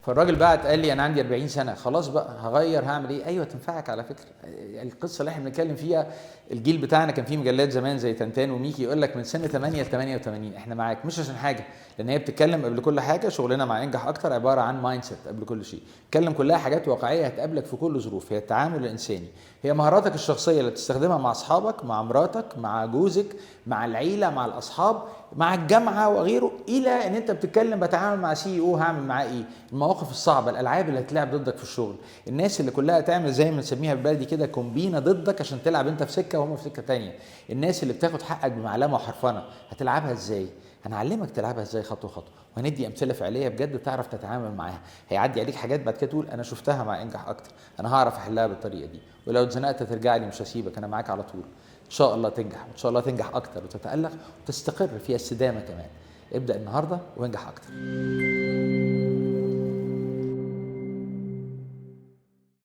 فالراجل بعت قال لي انا عندي 40 سنه، خلاص بقى هغير هعمل ايه؟ ايوه تنفعك على فكره. القصه اللي احنا بنتكلم فيها، الجيل بتاعنا كان فيه مجلات زمان زي تنتان وميكي يقول لك من سن 8 ل 88 احنا معاك، مش عشان حاجه، لان هي بتتكلم قبل كل حاجه. شغلنا مع انجح اكتر عباره عن مايند سيت قبل كل شيء، بتتكلم كلها حاجات واقعيه هتقابلك في كل ظروف، هي التعامل الانساني، هي مهاراتك الشخصيه اللي تستخدمها مع اصحابك، مع مراتك، مع جوزك، مع العيله، مع الاصحاب، مع الجامعه وغيره، الى ان انت بتتكلم بتعامل مع سي او هعمل معاه ايه، المواقف الصعبه، الالعاب اللي هتلعب ضدك في الشغل، الناس اللي كلها تعمل زي ما بنسميها بالبلدي كده كومبينه ضدك عشان تلعب انت في سكه وهم في سكه تانية، الناس اللي بتاخد حقك بمعلمه وحرفنه هتلعبها ازاي؟ هنعلمك تلعبها ازاي خطوه خطوه، وهندي امثله فعليه بجد تعرف تتعامل معاها. هيعدي عليك حاجات بعد كده تقول انا شفتها مع انجح اكتر، انا هعرف احلها بالطريقه دي، ولو اتزنقت ترجع لي مش هسيبك، انا معاك على طول. ان شاء الله تنجح، وان شاء الله تنجح اكتر وتتالق وتستقر فيها استدامه كمان. ابدا النهارده وانجح اكتر.